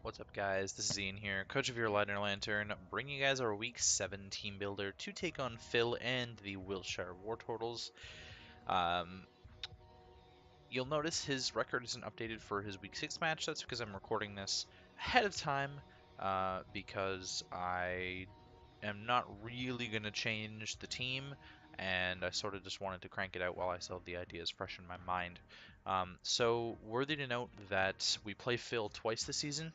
What's up, guys? This is Ian here, coach of your Ladner Lanturn, bringing you guys our Week 7 team builder to take on Phil and the Wiltshire Wartortles. Um, you'll notice his record isn't updated for his Week 6 match. That's because I'm recording this ahead of time, because I am not really going to change the team, and I sort of just wanted to crank it out while I still have the ideas fresh in my mind. So, worthy to note that we play Phil twice this season.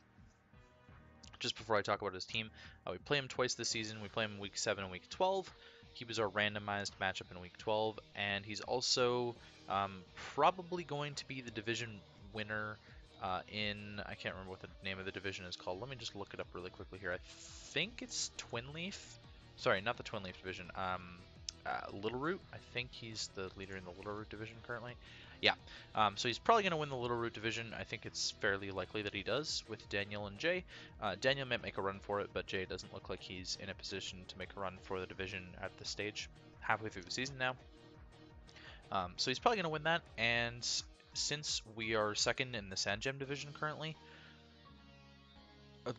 Just before I talk about his team, we play him twice this season. We play him in Week 7 and Week 12. He was our randomized matchup in Week 12, and he's also probably going to be the division winner I can't remember what the name of the division is called. Let me just look it up really quickly here. I think it's Twin Leaf. Sorry, not the Twin Leaf division. Little Root. I think he's the leader in the Little Root division currently. Yeah, so he's probably going to win the Little Root division. I think it's fairly likely that he does with Daniel and Jay. Daniel might make a run for it, but Jay doesn't look like he's in a position to make a run for the division at this stage, halfway through the season now. So he's probably going to win that, and since we are second in the Sand Gem division currently,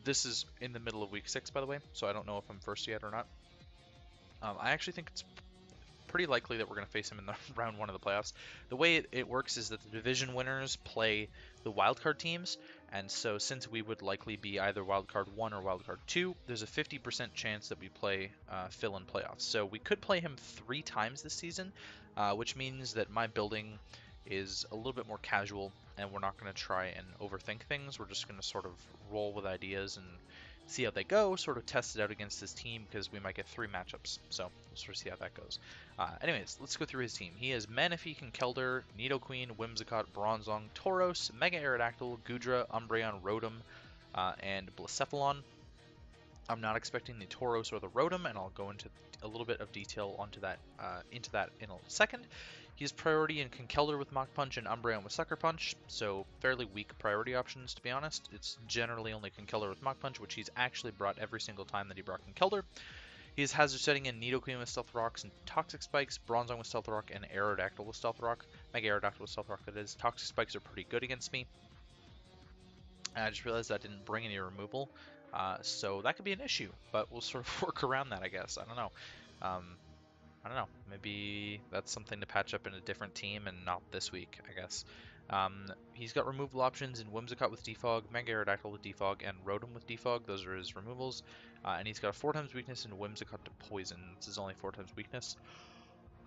this is in the middle of Week 6, by the way, so I don't know if I'm first yet or not. I actually think it's pretty likely that we're going to face him in the round 1 of the playoffs. The way it works is that the division winners play the wildcard teams, and so since we would likely be either wildcard 1 or wildcard 2, there's a 50% chance that we play Phil in playoffs. So we could play him 3 times this season, which means that my building is a little bit more casual, and we're not going to try and overthink things. We're just going to sort of roll with ideas and see how they go, sort of test it out against his team, because we might get 3 matchups, so we'll sort of see how that goes. Anyways, let's go through his team. He has Manaphy, Conkeldurr, Nidoqueen, Whimsicott, Bronzong, Tauros, Mega Aerodactyl, Goodra, Umbreon, Rotom, and Blacephalon. I'm not expecting the Tauros or the Rotom, and I'll go into a little bit of detail into that in a second. He has priority in Conkeldurr with Mach Punch and Umbreon with Sucker Punch, so fairly weak priority options, to be honest. It's generally only Conkeldurr with Mach Punch, which he's actually brought every single time that he brought Conkeldurr. He has Hazard Setting in Nidoqueen with Stealth Rocks and Toxic Spikes, Bronzong with Stealth Rock, and Aerodactyl with Stealth Rock. Mega Aerodactyl with Stealth Rock, that is. Toxic Spikes are pretty good against me. And I just realized that didn't bring any removal, so that could be an issue, but we'll sort of work around that, I guess. I don't know. I don't know. Maybe that's something to patch up in a different team and not this week, I guess. He's got removal options in Whimsicott with Defog, Mega Aerodactyl with Defog, and Rotom with Defog. Those are his removals. And he's got a 4 times weakness in Whimsicott to Poison. This is only 4 times weakness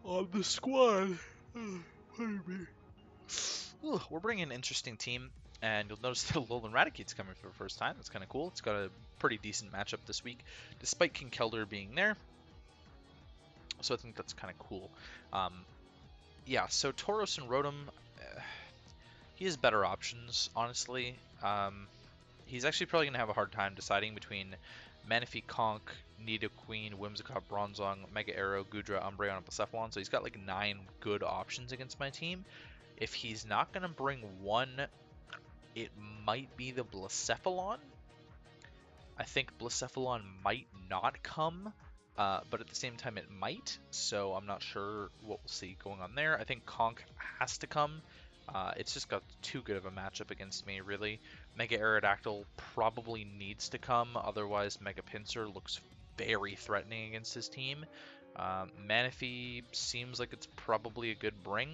on the squad. Pardon me. We're bringing an interesting team, and you'll notice that Alolan Raticate's coming for the first time. That's kind of cool. It's got a pretty decent matchup this week, despite Conkeldurr being there. So I think that's kind of cool. Yeah, so Tauros and Rotom, he has better options, honestly. He's actually probably going to have a hard time deciding between Manaphy, Conk, Nidoqueen, Whimsicott, Bronzong, Mega Arrow, Goodra, Umbreon, and Blacephalon. So he's got like 9 good options against my team. If he's not going to bring one, it might be the Blacephalon. I think Blacephalon might not come. But at the same time it might, so I'm not sure what we'll see going on there. I think Conk has to come. It's just got too good of a matchup against me, really. Mega Aerodactyl probably needs to come, otherwise Mega Pinsir looks very threatening against his team. Manaphy seems like it's probably a good bring.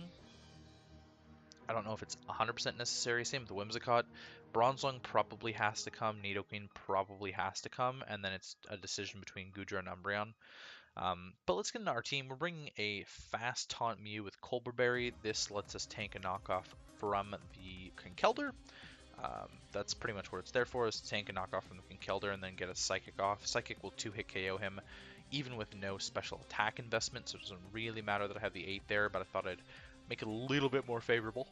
I don't know if it's 100% necessary. Same with Whimsicott. Bronzong probably has to come. Nidoqueen probably has to come. And then it's a decision between Goodra and Umbreon. But let's get into our team. We're bringing a fast Taunt Mew with Colbur. This lets us tank a knockoff from the Conkeldurr. That's pretty much what it's there for, is to tank a knockoff from the Conkeldurr and then get a Psychic off. Psychic will 2-hit KO him, even with no special attack investment, so it doesn't really matter that I have the 8 there, but I thought I'd make it a little bit more favorable.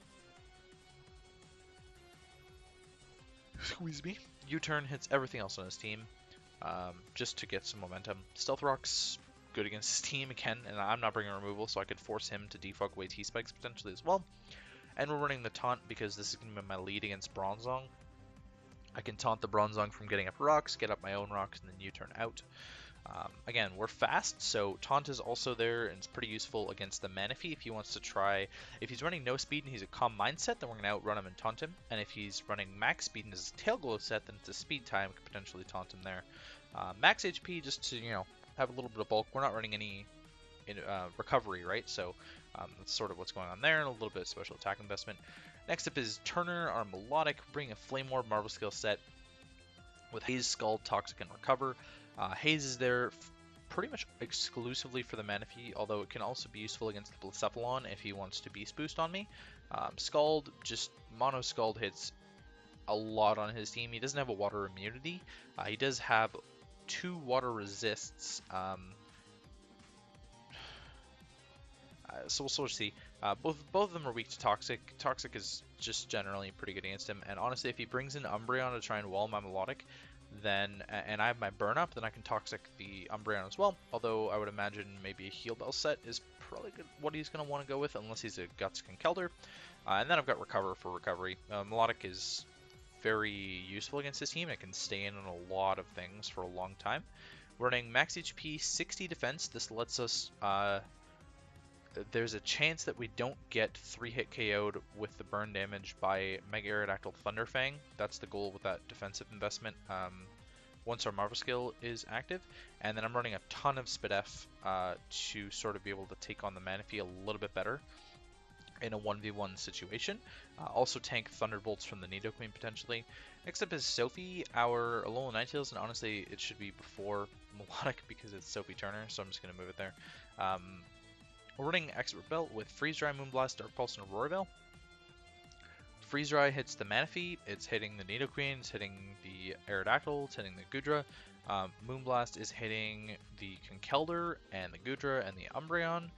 Squeeze me. U-turn hits everything else on his team, just to get some momentum. Stealth Rock's good against his team again, and I'm not bringing removal, so I could force him to defog away T-Spikes potentially as well. And we're running the taunt because this is going to be my lead against Bronzong. I can taunt the Bronzong from getting up rocks, get up my own rocks, and then U-turn out. Again, we're fast, so Taunt is also there, and it's pretty useful against the Manaphy if he wants to try. If he's running no speed and he's a calm mindset, then we're going to outrun him and taunt him. And if he's running max speed and is a tail glow set, then it's a speed time, could potentially taunt him there. Max HP, just to, have a little bit of bulk. We're not running any recovery, right? So that's sort of what's going on there, and a little bit of special attack investment. Next up is Turner, our Melodic, bringing a Flame Orb Marvel skill set with Haze, Scald, Toxic, and Recover. Haze is there pretty much exclusively for the Manaphy, although it can also be useful against the Blacephalon if he wants to Beast Boost on me. Scald, just Mono Scald hits a lot on his team. He doesn't have a water immunity. He does have 2 water resists. So we'll sort of see. Both of them are weak to Toxic. Toxic is just generally pretty good against him. And honestly, if he brings in Umbreon to try and wall my Melodic, then and I have my burn up, then I can Toxic the Umbreon as well. Although I would imagine maybe a Heal Bell set is probably what he's going to want to go with, unless he's a Guts Conkeldurr. And then I've got Recover for recovery. Melodic is very useful against this team. It can stay in on a lot of things for a long time. Running max HP, 60 defense. This lets us there's a chance that we don't get 3-hit KO'd with the burn damage by Mega Aerodactyl Thunderfang. That's the goal with that defensive investment once our Marvel skill is active. And then I'm running a ton of Spadef to sort of be able to take on the Manaphy a little bit better in a 1v1 situation. Also tank Thunderbolts from the Nidoqueen potentially. Next up is Sophie, our Alolan Ninetales, and honestly it should be before Melodic because it's Sophie Turner, so I'm just going to move it there. We're running Expert Belt with Freeze Dry, Moonblast, Dark Pulse, and Aurora Veil. Freeze Dry hits the Manaphy, it's hitting the Nidoqueen, it's hitting the Aerodactyl, it's hitting the Goodra. Moonblast is hitting the Conkeldurr and the Goodra and the Umbreon.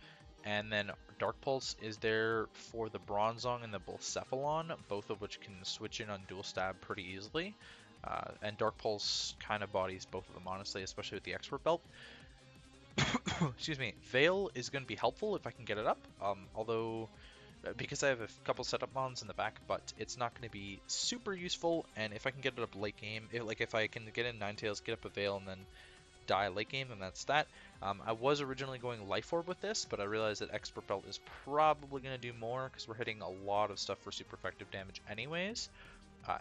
And then Dark Pulse is there for the Bronzong and the Blacephalon, both of which can switch in on Dual Stab pretty easily. And Dark Pulse kind of bodies both of them, honestly, especially with the Expert Belt. Excuse me. Veil is going to be helpful if I can get it up, although because I have a couple setup mons in the back, but it's not going to be super useful. And if I can get it up late game, if I can get in Ninetales, get up a Veil, and then die late game, then that's that. I was originally going Life Orb with this, but I realized that Expert Belt is probably going to do more because we're hitting a lot of stuff for super effective damage anyways.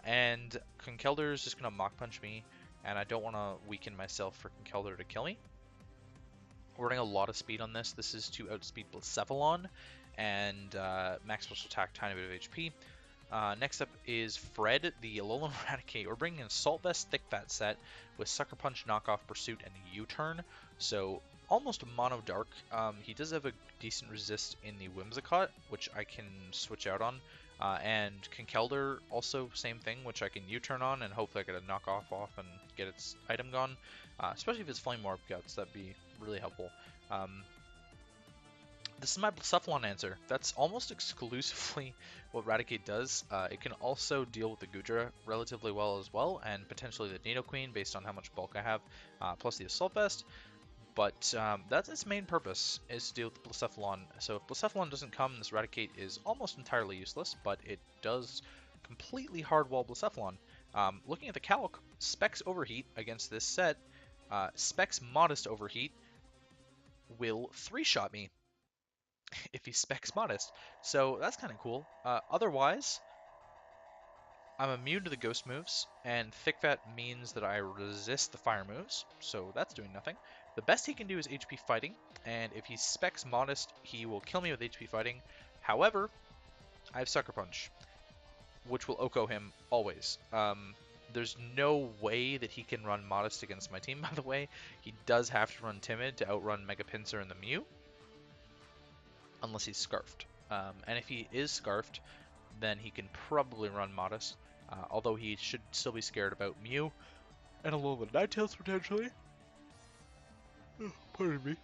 And Conkeldurr is just going to Mach Punch me, and I don't want to weaken myself for Conkeldurr to kill me. We're running a lot of speed on this. This is to outspeed Blacephalon and max special attack, tiny bit of HP. Next up is Fred, the Alolan Raticate. We're bringing an Assault Vest Thick Fat set with Sucker Punch, Knockoff, Pursuit, and U-Turn. So almost mono dark. He does have a decent resist in the Whimsicott, which I can switch out on. And Conkeldurr, also same thing, which I can U-turn on and hopefully I get a Knockoff off and get its item gone. Especially if it's Flame Orb Guts, that'd be really helpful. This is my Blacephalon answer. That's almost exclusively what Raticate does. It can also deal with the Goodra relatively well as well, and potentially the Nidoqueen based on how much bulk I have, plus the Assault Vest. But that's its main purpose, is to deal with Blacephalon. So if Blacephalon doesn't come, this Raticate is almost entirely useless, but it does completely hardwall Blacephalon. Looking at the calc, Specs Overheat against this set, Specs Modest Overheat will 3-shot me if he Specs Modest. So that's kind of cool. Otherwise, I'm immune to the Ghost moves, and Thick Fat means that I resist the Fire moves, so that's doing nothing. The best he can do is HP Fighting, and if he Specs Modest, he will kill me with HP Fighting. However, I have Sucker Punch, which will OHKO him always. There's no way that he can run Modest against my team, by the way. He does have to run Timid to outrun Mega Pinsir and the Mew, unless he's Scarfed. And if he is Scarfed, then he can probably run Modest, although he should still be scared about Mew and a little bit of Ninetales potentially. Oh, pardon me.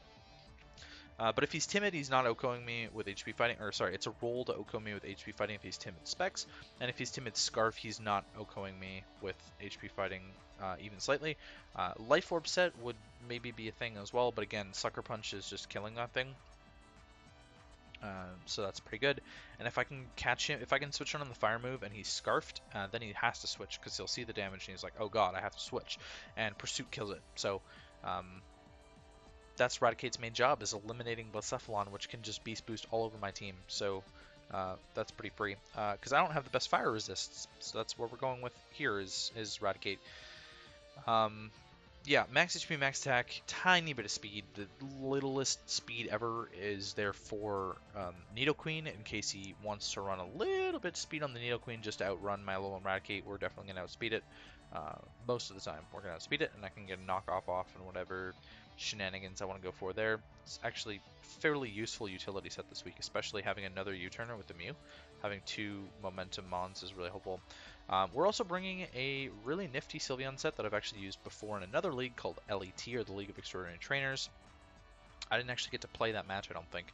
But if he's Timid, he's not OHKOing me with HP Fighting, or sorry, it's a roll to OHKO me with HP Fighting if he's Timid Specs, and if he's Timid Scarf, he's not OHKOing me with HP Fighting even slightly. Life Orb set would maybe be a thing as well, but again, Sucker Punch is just killing that thing. So that's pretty good. And if I can catch him, if I can switch on the Fire move and he's Scarfed, then he has to switch because he'll see the damage and he's like, oh god, I have to switch. And Pursuit kills it. So that's Raticate's main job, is eliminating Blacephalon, which can just beast boost all over my team. So that's pretty free. Because I don't have the best fire resists, so that's what we're going with here is Raticate. Yeah, max HP, max attack, tiny bit of speed. The littlest speed ever is there for Nidoqueen in case he wants to run a little bit of speed on the Nidoqueen just to outrun my Alolan Raticate. We're definitely going to outspeed it. Most of the time, we're going to outspeed it, and I can get a knockoff off and whatever shenanigans I want to go for there. It's actually fairly useful utility set this week, especially having another U-turner with the Mew. Having 2 momentum mons is really helpful. We're also bringing a really nifty Sylveon set that I've actually used before in another league called LET, or the League of Extraordinary Trainers. I didn't actually get to play that match, I don't think.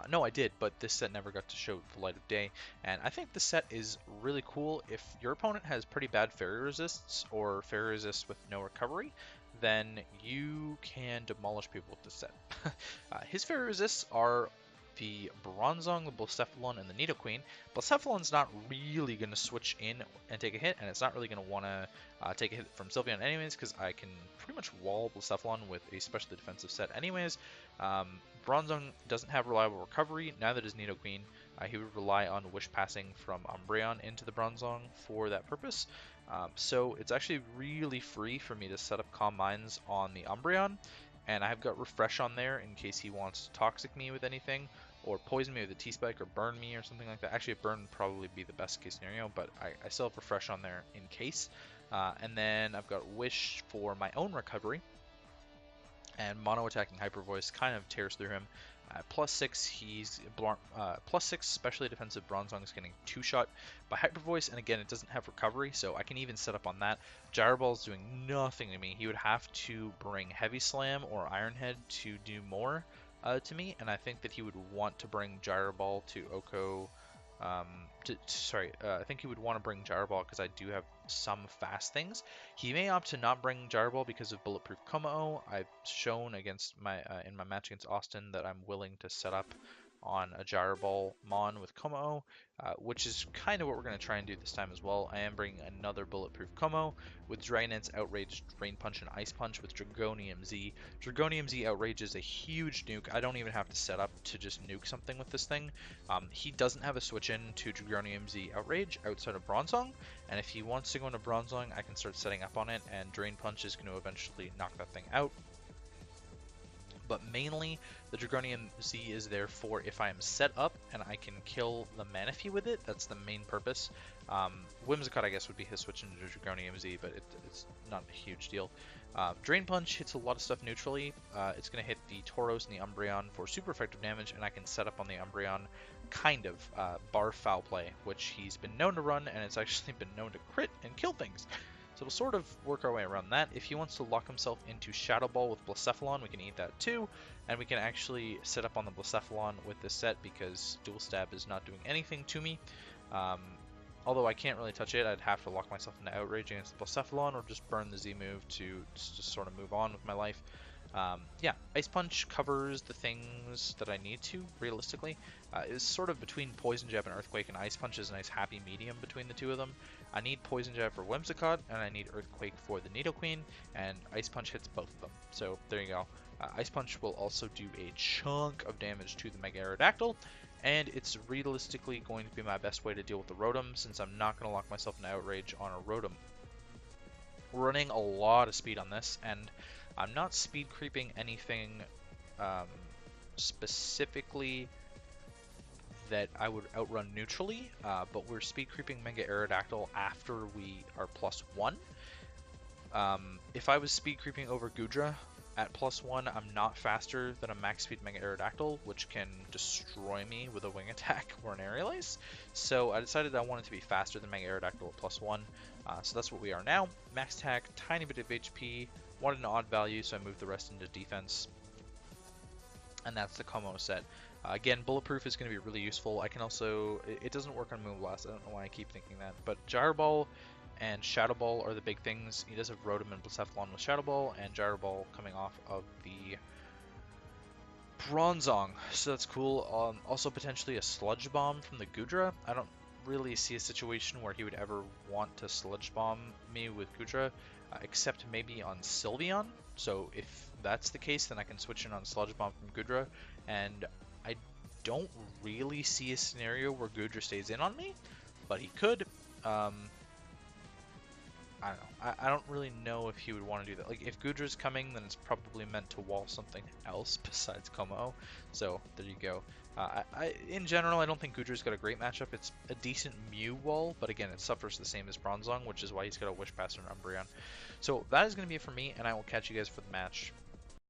No, I did, but this set never got to show the light of day. And I think this set is really cool. If your opponent has pretty bad fairy resists, or fairy resists with no recovery, then you can demolish people with this set. His fairy resists are the Bronzong, the Blacephalon, and the Nidoqueen. Blacephalon's not really going to switch in and take a hit, and it's not really going to want to take a hit from Sylveon anyways, because I can pretty much wall Blacephalon with a specially defensive set anyways. Bronzong doesn't have reliable recovery, neither does Nidoqueen. He would rely on Wish Passing from Umbreon into the Bronzong for that purpose. So it's actually really free for me to set up Calm Minds on the Umbreon, and I've got Refresh on there in case he wants to Toxic me with anything, or Poison me with a T-Spike, or Burn me or something like that. Actually, Burn would probably be the best case scenario, but I still have Refresh on there in case. And then I've got Wish for my own recovery, and Mono Attacking Hyper Voice kind of tears through him. +6, he's +6 specially defensive Bronzong is getting 2-shot by Hyper Voice, and again, it doesn't have recovery, so I can even set up on that. Gyro Ball is doing nothing to me. He would have to bring Heavy Slam or Iron Head to do more to me, and I think that he would want to bring Gyro Ball to Oko. I think he would want to bring Gyro Ball because I do have some fast things. He may opt to not bring Gyro Ball because of Bulletproof Kommo-o. I've shown against my in my match against Austin that I'm willing to set up on a Gyro Ball Mon with Kommo-o, which is kind of what we're going to try and do this time as well. I am bringing another Bulletproof Kommo with Dragonite's Outrage, Drain Punch, and Ice Punch with Dragonium Z. Dragonium Z Outrage is a huge nuke. I don't even have to set up to just nuke something with this thing. He doesn't have a switch in to Dragonium Z Outrage outside of Bronzong, and if he wants to go into Bronzong, I can start setting up on it, and Drain Punch is going to eventually knock that thing out. But mainly, the Dragonium Z is there for if I am set up and I can kill the Manaphy with it. That's the main purpose. Whimsicott, I guess, would be his switch into Dragonium Z, but it's not a huge deal. Drain Punch hits a lot of stuff neutrally. It's going to hit the Tauros and the Umbreon for super effective damage, and I can set up on the Umbreon kind of bar Foul Play, which he's been known to run, and it's actually been known to crit and kill things. So we'll sort of work our way around that. If he wants to lock himself into Shadow Ball with Blacephalon, we can eat that too. And we can actually set up on the Blacephalon with this set because Dual Stab is not doing anything to me. Although I can't really touch it, I'd have to lock myself into Outrage against the Blacephalon or just burn the Z move to just sort of move on with my life. Yeah, Ice Punch covers the things that I need to, realistically. It's sort of between Poison Jab and Earthquake, and Ice Punch is a nice happy medium between the two of them. I need Poison Jab for Whimsicott, and I need Earthquake for the Nidoqueen, and Ice Punch hits both of them. So there you go. Ice Punch will also do a chunk of damage to the Mega Aerodactyl, and it's realistically going to be my best way to deal with the Rotom, since I'm not going to lock myself into Outrage on a Rotom. We're running a lot of speed on this, and I'm not speed creeping anything specifically that I would outrun neutrally, but we're speed creeping Mega Aerodactyl after we are +1. If I was speed creeping over Goodra at +1, I'm not faster than a max speed Mega Aerodactyl, which can destroy me with a Wing Attack or an Aerial Ace. So I decided I wanted to be faster than Mega Aerodactyl at +1. So that's what we are now. Max attack, tiny bit of HP, wanted an odd value, so I moved the rest into defense. And that's the Kommo-o set. Again, Bulletproof is going to be really useful. I can also... It doesn't work on Moonblast, I don't know why I keep thinking that. But Gyro Ball and Shadow Ball are the big things. He does have Rotom and Blacephalon with Shadow Ball, and Gyro Ball coming off of the Bronzong. So that's cool. Also potentially a Sludge Bomb from the Goodra. I don't really see a situation where he would ever want to Sludge Bomb me with Gudra, except maybe on Sylveon. So if that's the case, then I can switch in on Sludge Bomb from Gudra, and I don't really see a scenario where Gudra stays in on me, but he could. I don't know. I don't really know if he would want to do that. Like, if Gudra's coming, then it's probably meant to wall something else besides Kommo-o. So, there you go. In general, I don't think Gudra's got a great matchup. It's a decent Mew wall, but again, it suffers the same as Bronzong, which is why he's got a Wish Pass and Umbreon. So, that is going to be it for me, and I will catch you guys for the match